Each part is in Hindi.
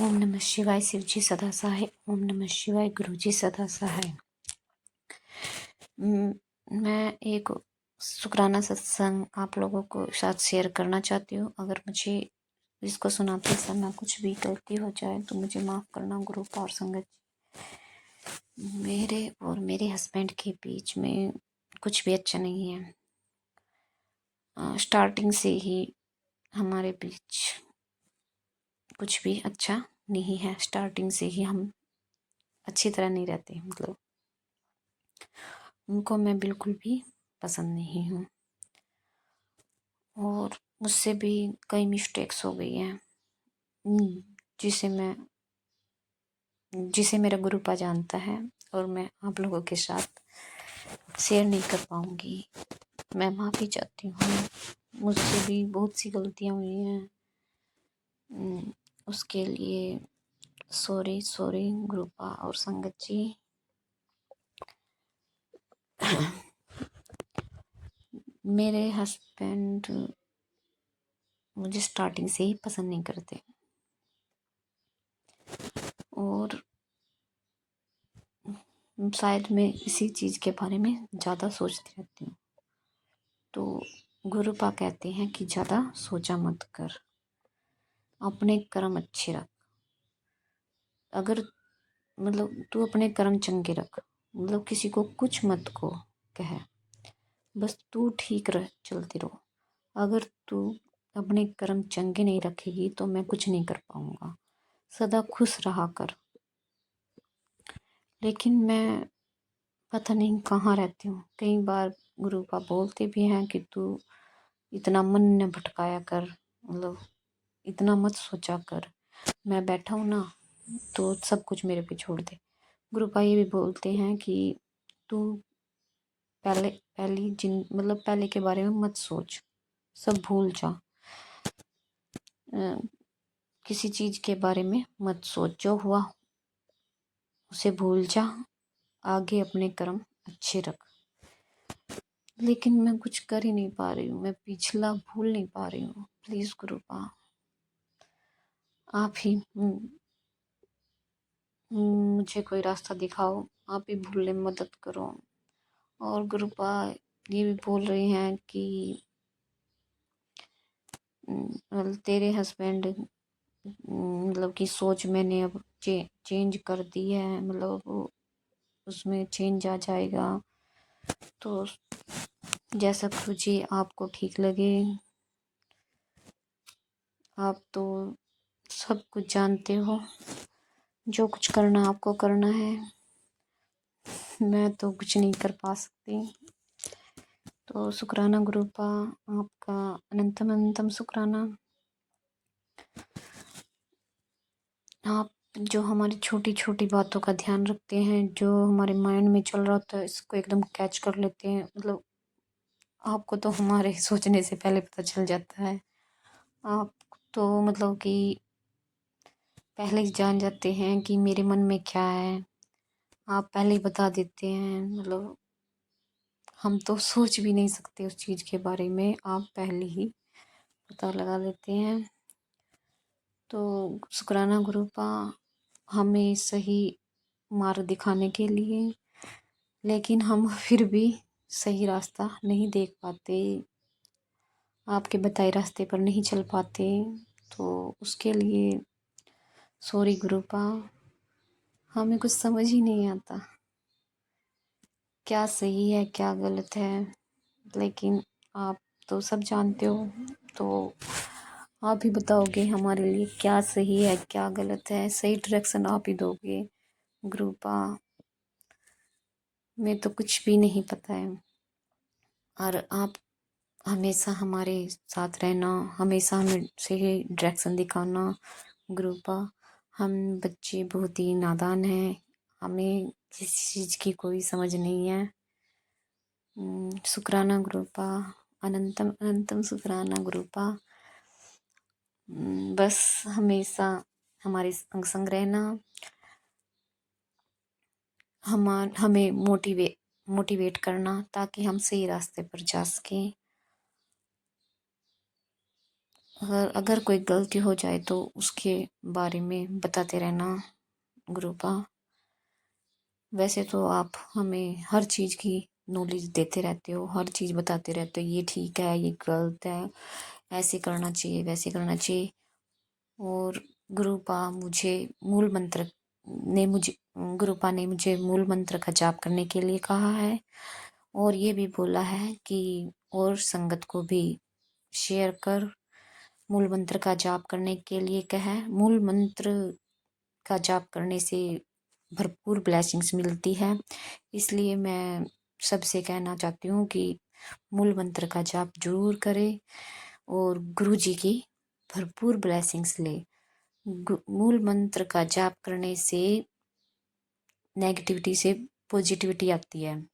ओम नमः शिवाय। शिव जी सदा सहाय। ओम नमः शिवाय। गुरु जी सदा सहाय। मैं एक शुक्राना सत्संग आप लोगों को साथ शेयर करना चाहती हूँ। अगर मुझे इसको सुनाते समय कुछ भी गलती हो जाए तो मुझे माफ़ करना। गुरु और संगत जी, मेरे और मेरे हस्बैंड के बीच में कुछ भी अच्छा नहीं है। स्टार्टिंग से ही हमारे बीच कुछ भी अच्छा नहीं है। स्टार्टिंग से ही हम अच्छी तरह नहीं रहते। मतलब उनको मैं बिल्कुल भी पसंद नहीं हूँ और मुझसे भी कई मिस्टेक्स हो गई हैं जिसे मेरा गुरुपा जानता है और मैं आप लोगों के साथ शेयर नहीं कर पाऊँगी। मैं माफ़ी चाहती हूँ। मुझसे भी बहुत सी गलतियाँ हुई हैं। उसके लिए सॉरी सॉरी गुरुपा और संगत जी। मेरे हस्बैंड मुझे स्टार्टिंग से ही पसंद नहीं करते और शायद मैं इसी चीज़ के बारे में ज़्यादा सोचती रहती हूँ। तो गुरुपा कहते हैं कि ज़्यादा सोचा मत कर, अपने कर्म अच्छे रख। अगर मतलब तू अपने कर्म चंगे रख, मतलब किसी को कुछ मत को कह, बस तू ठीक रह, चलती रहो। अगर तू अपने कर्म चंगे नहीं रखेगी तो मैं कुछ नहीं कर पाऊँगा। सदा खुश रहा कर। लेकिन मैं पता नहीं कहाँ रहती हूँ। कई बार गुरुपा बोलते भी हैं कि तू इतना मन न भटकाया कर, मतलब इतना मत सोचा कर। मैं बैठा हूँ ना तो सब कुछ मेरे पे छोड़ दे। गुरुपा ये भी बोलते हैं कि तू पहले के बारे में मत सोच, सब भूल जा। किसी चीज़ के बारे में मत सोच, जो हुआ उसे भूल जा, आगे अपने कर्म अच्छे रख। लेकिन मैं कुछ कर ही नहीं पा रही हूँ। मैं पिछला भूल नहीं पा रही हूँ। प्लीज़ गुरुपा आप ही मुझे कोई रास्ता दिखाओ। आप ही भूलने में मदद करो। और गुरुपा ये भी बोल रहे हैं कि तेरे हस्बैंड मतलब की सोच मैंने अब चेंज कर दी है, मतलब उसमें चेंज आ जाएगा। तो जैसा गुरु जी आपको ठीक लगे। आप तो सब कुछ जानते हो। जो कुछ करना आपको करना है। मैं तो कुछ नहीं कर पा सकती। तो शुक्राना गुरुपा, आपका अनंतम अनंतम शुक्राना। आप जो हमारी छोटी छोटी बातों का ध्यान रखते हैं, जो हमारे माइंड में चल रहा होता है इसको एकदम कैच कर लेते हैं। मतलब आपको तो हमारे सोचने से पहले पता चल जाता है। आप तो मतलब कि पहले ही जान जाते हैं कि मेरे मन में क्या है। आप पहले ही बता देते हैं। मतलब हम तो सोच भी नहीं सकते उस चीज़ के बारे में, आप पहले ही पता लगा लेते हैं। तो शुक्राना गुरुपा हमें सही मार्ग दिखाने के लिए। लेकिन हम फिर भी सही रास्ता नहीं देख पाते, आपके बताए रास्ते पर नहीं चल पाते। तो उसके लिए सॉरी गुरुपा। हमें कुछ समझ ही नहीं आता क्या सही है क्या गलत है। लेकिन आप तो सब जानते हो, तो आप ही बताओगे हमारे लिए क्या सही है क्या गलत है। सही डायरेक्शन आप ही दोगे गुरुपा। मैं तो कुछ भी नहीं पता है। और आप हमेशा हमारे साथ रहना, हमेशा हमें सही डायरेक्शन दिखाना गुरुपा। हम बच्चे बहुत ही नादान हैं, हमें किसी चीज़ की कोई समझ नहीं है। शुक्राना गुरुपा, अनंतम अनंतम शुक्राना गुरुपा। बस हमेशा हमारे संग संग रहना, हमें मोटिवेट करना ताकि हम सही रास्ते पर जा सकें। अगर कोई गलती हो जाए तो उसके बारे में बताते रहना गुरुपा। वैसे तो आप हमें हर चीज़ की नॉलेज देते रहते हो, हर चीज़ बताते रहते हो, ये ठीक है, ये गलत है, ऐसे करना चाहिए, वैसे करना चाहिए। और गुरुपा मुझे मूल मंत्र ने मुझे गुरुपा ने मुझे मूल मंत्र का जाप करने के लिए कहा है, और ये भी बोला है कि और संगत को भी शेयर कर मूल मंत्र का जाप करने के लिए कहा है। मूल मंत्र का जाप करने से भरपूर ब्लेसिंग्स मिलती है, इसलिए मैं सबसे कहना चाहती हूँ कि मूल मंत्र का जाप जरूर करें और गुरु जी की भरपूर ब्लेसिंग्स ले। मूल मंत्र का जाप करने से नेगेटिविटी से पॉजिटिविटी आती है,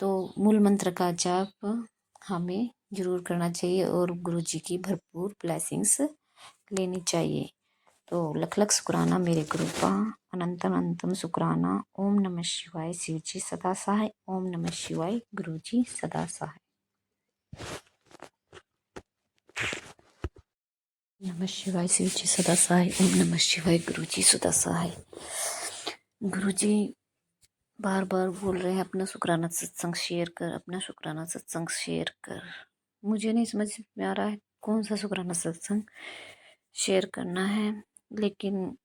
तो मूल मंत्र का जाप हमें जरूर करना चाहिए और गुरु जी की भरपूर ब्लेसिंग्स लेनी चाहिए। तो लख लख शुक्राना मेरे गुरुपा, अनंतम अनंतम शुक्राना। ओम नमः शिवाय, शिव जी सदा सहाय। ओम नमः शिवाय, गुरु जी सदा सहाय। नमः शिवाय, शिव जी सदा सहाय। ओम नमः शिवाय, गुरु जी सदा सहाय। गुरु जी बार बार बोल रहे हैं अपना शुक्राना सत्संग शेयर कर, अपना शुक्राना सत्संग शेयर कर। मुझे नहीं समझ में आ रहा है कौन सा शुक्राना सत्संग शेयर करना है, लेकिन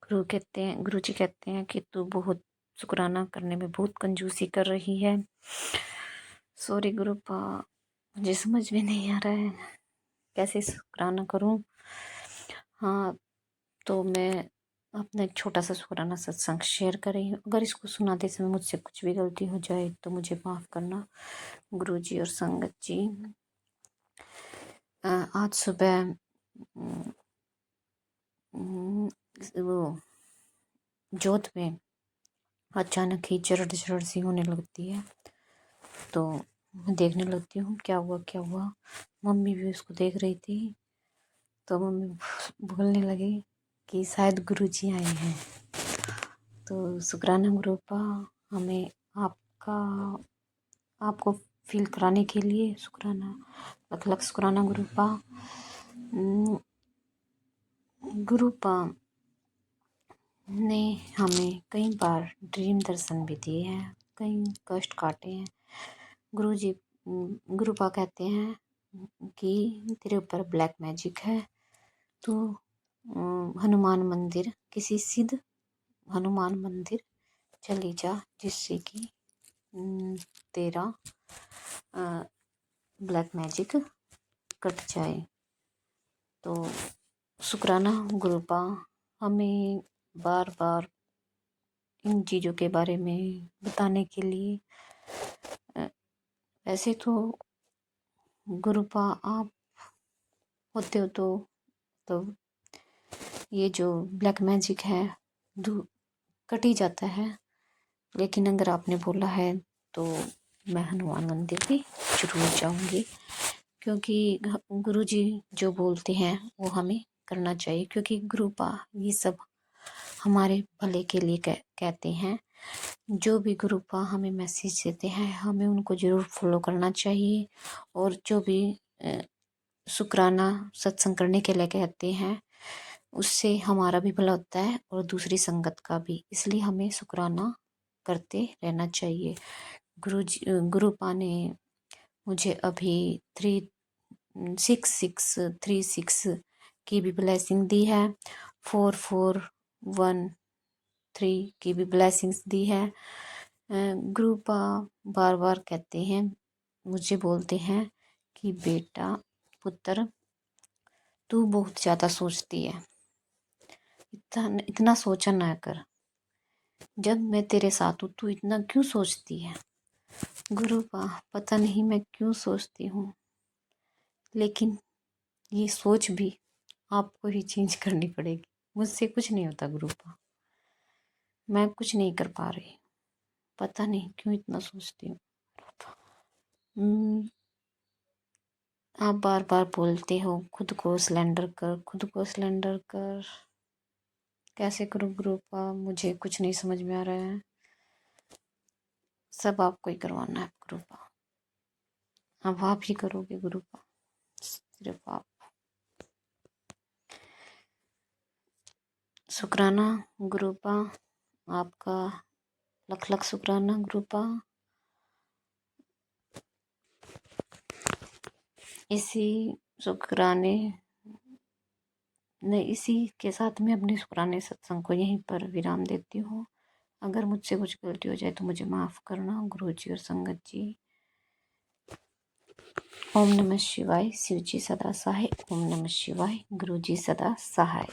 गुरु जी कहते हैं कि तू बहुत शुक्राना करने में बहुत कंजूसी कर रही है। सॉरी गुरुपा, मुझे समझ में नहीं आ रहा है कैसे शुक्राना करूं। हाँ, तो मैं अपना एक छोटा सा शुक्राना सत्संग शेयर कर रही हूँ। अगर इसको सुनाते समय मुझसे कुछ भी गलती हो जाए तो मुझे माफ़ करना गुरु जी और संगत जी। आज सुबह वो जोत में अचानक ही चरड़ चरड़ सी होने लगती है, तो मैं देखने लगती हूँ क्या हुआ क्या हुआ। मम्मी भी उसको देख रही थी, तो मम्मी बोलने लगी कि शायद गुरुजी आए हैं। तो शुक्राना गुरुपा, हमें आपका आपको फील कराने के लिए शुक्राना, लख लख शुक्राना गुरुपा। गुरुपा ने हमें कई बार ड्रीम दर्शन भी दिए हैं, कई कष्ट काटे हैं। गुरुपा कहते हैं कि तेरे ऊपर ब्लैक मैजिक है, तो हनुमान मंदिर, किसी सिद्ध हनुमान मंदिर चली जा, जिससे कि तेरा ब्लैक मैजिक कट जाए। तो शुक्राना गुरुपा, हमें बार बार इन चीज़ों के बारे में बताने के लिए। वैसे तो गुरुपा आप होते हो तो ये जो ब्लैक मैजिक है कट ही जाता है, लेकिन अगर आपने बोला है तो मैं हनुमान मंदिर भी जरूर जाऊंगी, क्योंकि गुरुजी जो बोलते हैं वो हमें करना चाहिए, क्योंकि गुरुपा ये सब हमारे भले के लिए कहते हैं। जो भी गुरुपा हमें मैसेज देते हैं हमें उनको जरूर फॉलो करना चाहिए, और जो भी शुक्राना सत्संग करने के लिए कहते हैं उससे हमारा भी भला होता है और दूसरी संगत का भी, इसलिए हमें शुक्राना करते रहना चाहिए। गुरुपा ने मुझे अभी 6636 की भी ब्लेसिंग दी है, 4413 की भी ब्लेसिंग्स दी है। गुरुपा बार बार कहते हैं, मुझे बोलते हैं कि बेटा पुत्र तू बहुत ज़्यादा सोचती है, इतना सोचा ना कर, जब मैं तेरे साथ हूँ तू इतना क्यों सोचती है। गुरुपा पता नहीं मैं क्यों सोचती हूँ, लेकिन ये सोच भी आपको ही चेंज करनी पड़ेगी, मुझसे कुछ नहीं होता गुरुपा, मैं कुछ नहीं कर पा रही, पता नहीं क्यों इतना सोचती हूँ। आप बार बार बोलते हो खुद को सिलेंडर कर, खुद को सिलेंडर कर, कैसे करूँ गुरुपा, मुझे कुछ नहीं समझ में आ रहा है। सब आपको ही करवाना है गुरुपा, अब आप ही करोगे गुरुपा। सिर्फ आप। शुक्राना गुरुपा, आपका लख लख शुक्राना गुरुपा। इसी शुक्राने ने इसी के साथ में अपने शुक्राने सत्संग को यहीं पर विराम देती हूँ। अगर मुझसे कुछ गलती हो जाए तो मुझे माफ़ करना गुरु जी और संगत जी। ओम नमः शिवाय। शिव जी सदा सहाय। ओम नमः शिवाय। गुरु जी सदा सहाय।